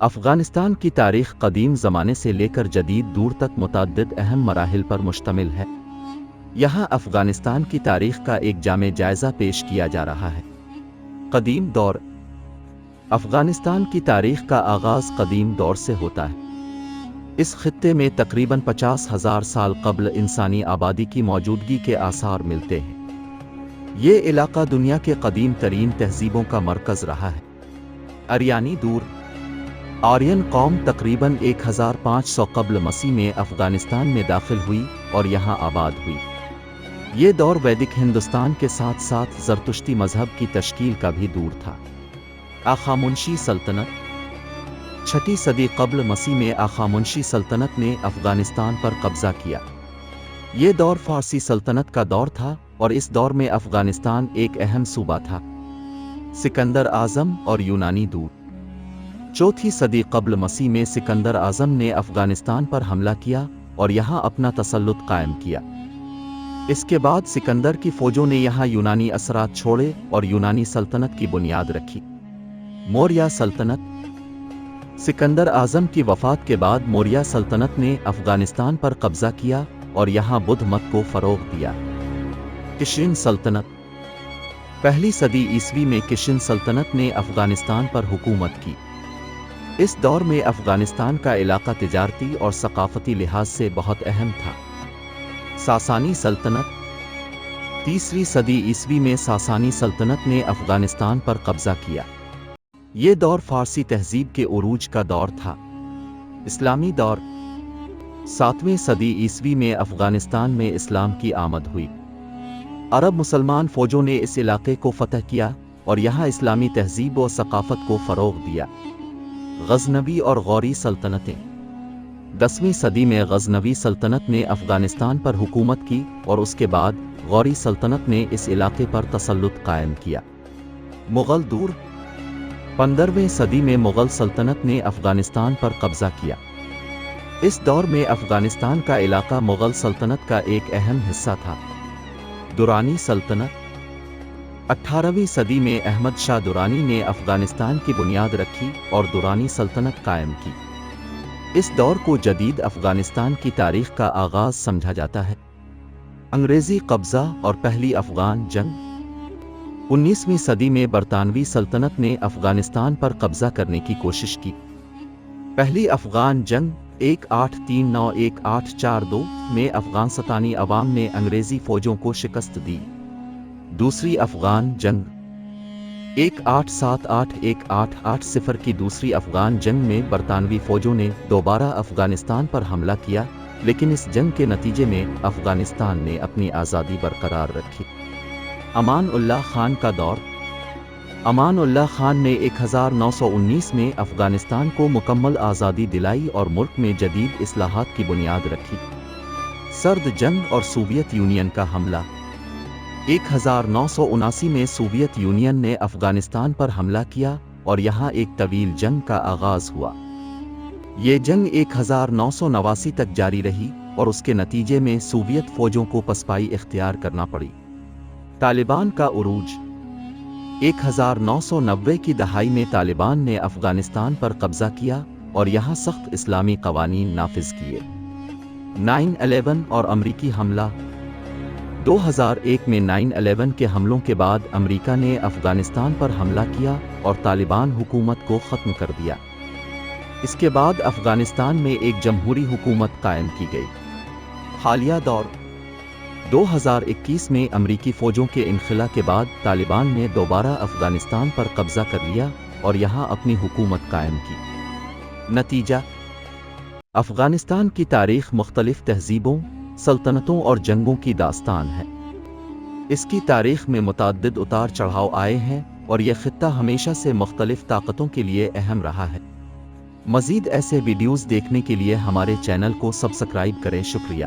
افغانستان کی تاریخ قدیم زمانے سے لے کر جدید دور تک متعدد اہم مراحل پر مشتمل ہے۔ یہاں افغانستان کی تاریخ کا ایک جامع جائزہ پیش کیا جا رہا ہے۔ قدیم دور۔ افغانستان کی تاریخ کا آغاز قدیم دور سے ہوتا ہے۔ اس خطے میں تقریباً 50,000 سال قبل انسانی آبادی کی موجودگی کے آثار ملتے ہیں۔ یہ علاقہ دنیا کے قدیم ترین تہذیبوں کا مرکز رہا ہے۔ اریانی دور۔ آرین قوم تقریباً 1500 قبل مسیح میں افغانستان میں داخل ہوئی اور یہاں آباد ہوئی۔ یہ دور ویدک ہندوستان کے ساتھ ساتھ زرتشتی مذہب کی تشکیل کا بھی دور تھا۔ آخامنشی سلطنت۔ 6 صدی قبل مسیح میں آخامنشی سلطنت نے افغانستان پر قبضہ کیا۔ یہ دور فارسی سلطنت کا دور تھا اور اس دور میں افغانستان ایک اہم صوبہ تھا۔ سکندر اعظم اور یونانی دور۔ 4 صدی قبل مسیح میں سکندر اعظم نے افغانستان پر حملہ کیا اور یہاں اپنا تسلط قائم کیا۔ اس کے بعد سکندر کی فوجوں نے یہاں یونانی اثرات چھوڑے اور یونانی سلطنت کی بنیاد رکھی۔ موریہ سلطنت۔ سکندر اعظم کی وفات کے بعد موریہ سلطنت نے افغانستان پر قبضہ کیا اور یہاں بدھ مت کو فروغ دیا۔ کشن سلطنت۔ 1 صدی عیسوی میں کشن سلطنت نے افغانستان پر حکومت کی۔ اس دور میں افغانستان کا علاقہ تجارتی اور ثقافتی لحاظ سے بہت اہم تھا۔ ساسانی سلطنت۔ 3 صدی عیسوی میں ساسانی سلطنت نے افغانستان پر قبضہ کیا۔ یہ دور فارسی تہذیب کے عروج کا دور تھا۔ اسلامی دور۔ 7 صدی عیسوی میں افغانستان میں اسلام کی آمد ہوئی۔ عرب مسلمان فوجوں نے اس علاقے کو فتح کیا اور یہاں اسلامی تہذیب و ثقافت کو فروغ دیا۔ غزنوی اور غوری سلطنتیں۔ 10ویں صدی میں غزنوی سلطنت نے افغانستان پر حکومت کی اور اس کے بعد غوری سلطنت نے اس علاقے پر تسلط قائم کیا۔ مغل دور۔ 15ویں صدی میں مغل سلطنت نے افغانستان پر قبضہ کیا۔ اس دور میں افغانستان کا علاقہ مغل سلطنت کا ایک اہم حصہ تھا۔ درانی سلطنت۔ 18ویں صدی میں احمد شاہ درانی نے افغانستان کی بنیاد رکھی اور درانی سلطنت قائم کی۔ اس دور کو جدید افغانستان کی تاریخ کا آغاز سمجھا جاتا ہے۔ انگریزی قبضہ اور پہلی افغان جنگ۔ 19ویں صدی میں برطانوی سلطنت نے افغانستان پر قبضہ کرنے کی کوشش کی۔ پہلی افغان جنگ 1839-1842 میں افغانستانی عوام نے انگریزی فوجوں کو شکست دی۔ دوسری افغان جنگ 1878-1880 کی دوسری افغان جنگ میں برطانوی فوجوں نے دوبارہ افغانستان پر حملہ کیا، لیکن اس جنگ کے نتیجے میں افغانستان نے اپنی آزادی برقرار رکھی۔ امان اللہ خان کا دور۔ امان اللہ خان نے 1919 میں افغانستان کو مکمل آزادی دلائی اور ملک میں جدید اصلاحات کی بنیاد رکھی۔ سرد جنگ اور سوویت یونین کا حملہ۔ 1979 میں سوویت یونین نے افغانستان پر حملہ کیا اور یہاں ایک طویل جنگ کا آغاز ہوا۔ یہ جنگ 1989 تک جاری رہی اور اس کے نتیجے میں سوویت فوجوں کو پسپائی اختیار کرنا پڑی۔ طالبان کا عروج۔ 1990 کی دہائی میں طالبان نے افغانستان پر قبضہ کیا اور یہاں سخت اسلامی قوانین نافذ کیے۔ 9/11 اور امریکی حملہ۔ 2001 میں 9/11 کے حملوں کے بعد امریکہ نے افغانستان پر حملہ کیا اور طالبان حکومت کو ختم کر دیا۔ اس کے بعد افغانستان میں ایک جمہوری حکومت قائم کی گئی۔ حالیہ دور۔ 2021 میں امریکی فوجوں کے انخلا کے بعد طالبان نے دوبارہ افغانستان پر قبضہ کر لیا اور یہاں اپنی حکومت قائم کی۔ نتیجہ۔ افغانستان کی تاریخ مختلف تہذیبوں، سلطنتوں اور جنگوں کی داستان ہے۔ اس کی تاریخ میں متعدد اتار چڑھاؤ آئے ہیں اور یہ خطہ ہمیشہ سے مختلف طاقتوں کے لیے اہم رہا ہے۔ مزید ایسے ویڈیوز دیکھنے کے لیے ہمارے چینل کو سبسکرائب کریں۔ شکریہ۔